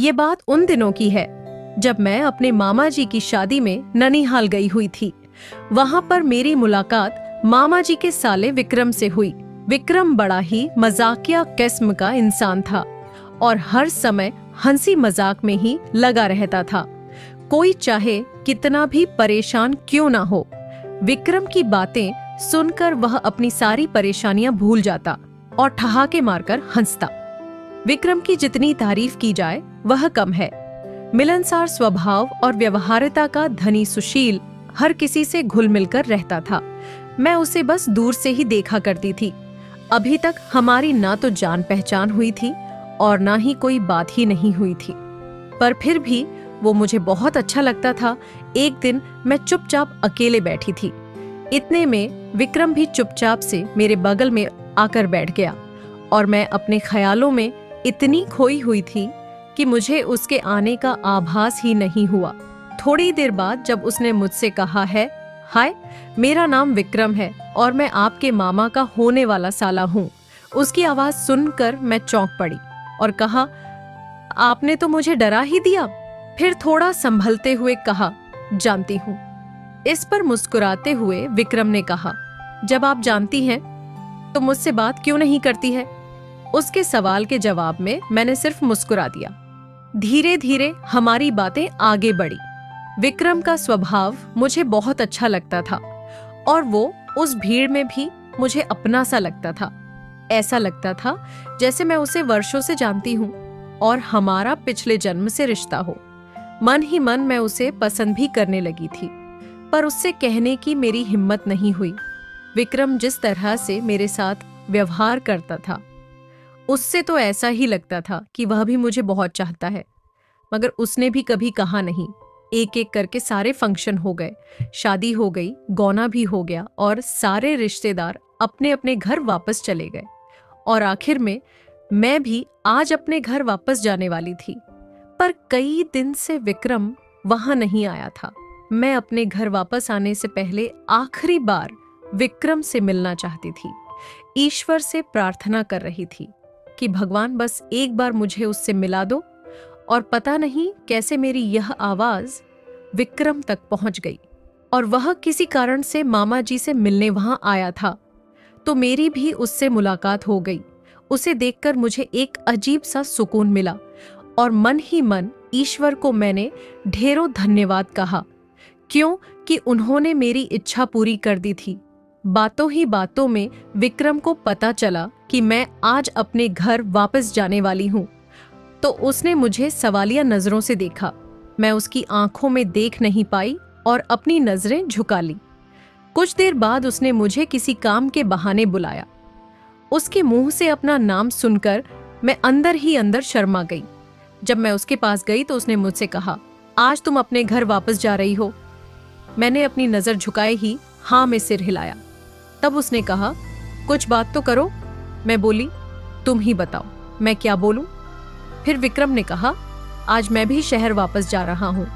ये बात उन दिनों की है जब मैं अपने मामा जी की शादी में ननिहाल गई हुई थी। वहां पर मेरी मुलाकात मामा जी के साले विक्रम से हुई। विक्रम बड़ा ही मजाकिया किस्म का इंसान था और हर समय हंसी मजाक में ही लगा रहता था। कोई चाहे कितना भी परेशान क्यों ना हो, विक्रम की बातें सुनकर वह अपनी सारी परेशानियां भूल जाता और ठहाके मारकर हंसता। विक्रम की जितनी तारीफ की जाए वह कम है। मिलनसार स्वभाव और व्यवहारिता का धनी सुशील हर किसी से घुल मिलकर रहता था। मैं उसे बस दूर से ही देखा करती थी। अभी तक हमारी ना तो जान पहचान हुई थी और ना ही कोई बात ही नहीं हुई थी, पर फिर भी वो मुझे बहुत अच्छा लगता था। एक दिन मैं चुपचाप अकेले बैठी थी। इतने में विक्रम भी चुपचाप से मेरे बगल में आकर बैठ गया और मैं अपने ख्यालों में इतनी खोई हुई थी कि मुझे उसके आने का आभास ही नहीं हुआ। थोड़ी देर बाद जब उसने मुझसे कहा है, हाय, मेरा नाम विक्रम है और मैं आपके मामा का होने वाला साला हूँ, उसकी आवाज सुनकर मैं चौंक पड़ी और कहा, आपने तो मुझे डरा ही दिया। फिर थोड़ा संभलते हुए कहा, जानती हूँ। इस पर मुस्कुराते हुए विक्रम ने कहा, जब आप जानती हैं तो मुझसे बात क्यों नहीं करती है? उसके सवाल के जवाब में मैंने सिर्फ मुस्कुरा दिया। धीरे धीरे हमारी बातें आगे बढ़ी। विक्रम का स्वभाव मुझे बहुत अच्छा लगता था और वो उस भीड़ में भी मुझे अपना सा लगता था। ऐसा लगता था जैसे मैं उसे वर्षों से जानती हूँ और हमारा पिछले जन्म से रिश्ता हो। मन ही मन मैं उसे पसंद भी करने लगी थी, पर उससे कहने की मेरी हिम्मत नहीं हुई। विक्रम जिस तरह से मेरे साथ व्यवहार करता था, उससे तो ऐसा ही लगता था कि वह भी मुझे बहुत चाहता है, मगर उसने भी कभी कहा नहीं। एक एक करके सारे फंक्शन हो गए, शादी हो गई, गौना भी हो गया और सारे रिश्तेदार अपने अपने घर वापस चले गए और आखिर में मैं भी आज अपने घर वापस जाने वाली थी, पर कई दिन से विक्रम वहां नहीं आया था। मैं अपने घर वापस आने से पहले आखिरी बार विक्रम से मिलना चाहती थी। ईश्वर से प्रार्थना कर रही थी कि भगवान बस एक बार मुझे उससे मिला दो, और पता नहीं कैसे मेरी यह आवाज विक्रम तक पहुंच गई और वह किसी कारण से मामा जी से मिलने वहां आया था, तो मेरी भी उससे मुलाकात हो गई। उसे देखकर मुझे एक अजीब सा सुकून मिला और मन ही मन ईश्वर को मैंने ढेरों धन्यवाद कहा, क्यों कि उन्होंने मेरी इच्छा पूरी कर दी थी। बातों ही बातों में विक्रम को पता चला कि मैं आज अपने घर वापस जाने वाली हूँ, तो उसने मुझे सवालिया नजरों से देखा। मैं उसकी आंखों में देख नहीं पाई और अपनी नजरें झुका ली। कुछ देर बाद उसने मुझे किसी काम के बहाने बुलाया। उसके मुंह से अपना नाम सुनकर मैं अंदर ही अंदर शर्मा गई। जब मैं उसके पास गई तो उसने मुझसे कहा, आज तुम अपने घर वापस जा रही हो? मैंने अपनी नजर झुकाए ही हाँ में सिर हिलाया। तब उसने कहा, कुछ बात तो करो। मैं बोली, तुम ही बताओ मैं क्या बोलूं? फिर विक्रम ने कहा, आज मैं भी शहर वापस जा रहा हूँ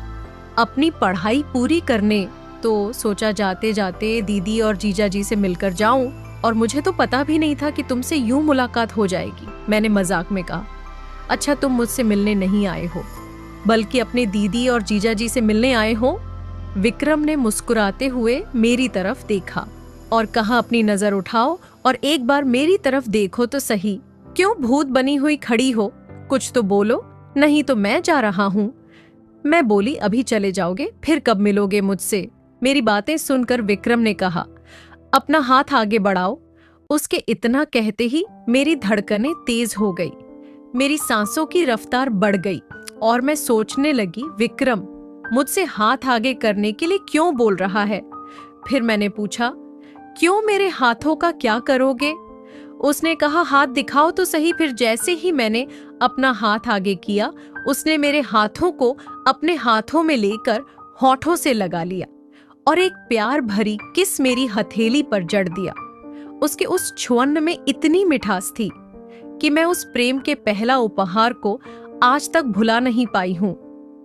अपनी पढ़ाई पूरी करने, तो सोचा जाते जाते दीदी और जीजा जी से मिलकर जाऊं, और मुझे तो पता भी नहीं था कि तुमसे यूं मुलाकात हो जाएगी। मैंने मजाक में कहा, अच्छा तुम मुझसे मिलने नहीं आए हो बल्कि अपने दीदी और जीजा जी से मिलने आए हो? विक्रम ने मुस्कुराते हुए मेरी तरफ देखा और कहा, अपनी नजर उठाओ और एक बार मेरी तरफ देखो तो सही। क्यों भूत बनी हुई खड़ी हो? कुछ तो बोलो, नहीं तो मैं जा रहा हूँ। मैं बोली, अभी चले जाओगे? फिर कब मिलोगे मुझसे? मेरी बातें सुनकर विक्रम ने कहा, अपना हाथ आगे बढ़ाओ। उसके इतना कहते ही मेरी धड़कनें तेज हो गई, मेरी सांसों की रफ्तार बढ़ गई और मैं सोचने लगी, विक्रम मुझसे हाथ आगे करने के लिए क्यों बोल रहा है? फिर मैंने पूछा, क्यों, मेरे हाथों का क्या करोगे? उसने कहा, हाथ दिखाओ तो सही। फिर जैसे ही मैंने अपना हाथ आगे किया, उसने मेरे हाथों को अपने हाथों में लेकर होठों से लगा लिया और एक प्यार भरी किस मेरी हथेली पर जड़ दिया। उसके उस छुअन में इतनी मिठास थी कि मैं उस प्रेम के पहला उपहार को आज तक भुला नहीं पाई हूँ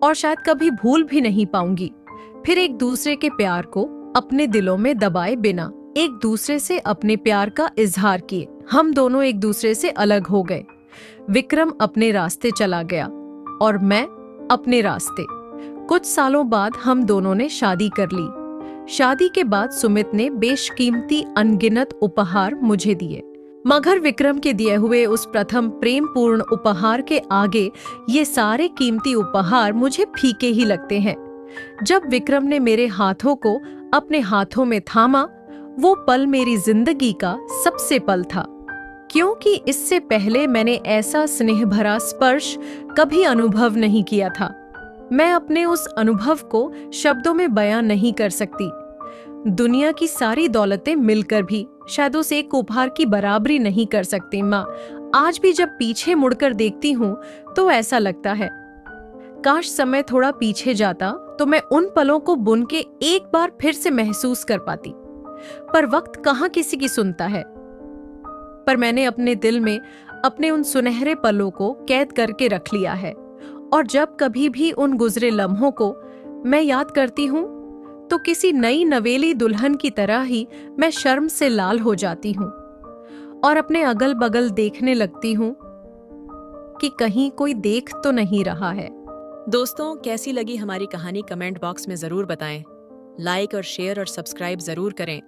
और शायद कभी भूल भी नहीं पाऊंगी। फिर एक दूसरे के प्यार को अपने दिलों में दबाए बिना एक दूसरे से अपने प्यार का इजहार किए हम दोनों एक दूसरे से अलग हो गए। विक्रम अपने रास्ते चला गया और मैं अपने रास्ते। कुछ सालों बाद हम दोनों ने शादी कर ली। शादी के बाद सुमित ने बेशकीमती अनगिनत उपहार मुझे दिए, मगर विक्रम के दिए हुए उस प्रथम प्रेमपूर्ण उपहार के आगे ये सारे कीमती उपहार मुझे फीके ही लगते हैं। जब विक्रम ने मेरे हाथों को अपने हाथों में थामा, वो पल मेरी जिंदगी का सबसे पल था, क्योंकि इससे पहले मैंने ऐसा स्नेह भरा स्पर्श कभी अनुभव नहीं किया था। मैं अपने उस अनुभव को शब्दों में बयां नहीं कर सकती। दुनिया की सारी दौलतें मिलकर भी शायद उस एक उपहार की बराबरी नहीं कर सकती। माँ, आज भी जब पीछे मुड़कर देखती हूँ तो ऐसा लगता है काश समय थोड़ा पीछे जाता तो मैं उन पलों को बुन के एक बार फिर से महसूस कर पाती। पर वक्त कहाँ किसी की सुनता है। पर मैंने अपने दिल में अपने उन सुनहरे पलों को कैद करके रख लिया है, और जब कभी भी उन गुजरे लम्हों को मैं याद करती हूँ तो किसी नई नवेली दुल्हन की तरह ही मैं शर्म से लाल हो जाती हूँ और अपने अगल बगल देखने लगती हूँ कि कहीं कोई देख तो नहीं रहा है। दोस्तों, कैसी लगी हमारी कहानी कमेंट बॉक्स में जरूर बताएं। लाइक और शेयर और सब्सक्राइब जरूर करें।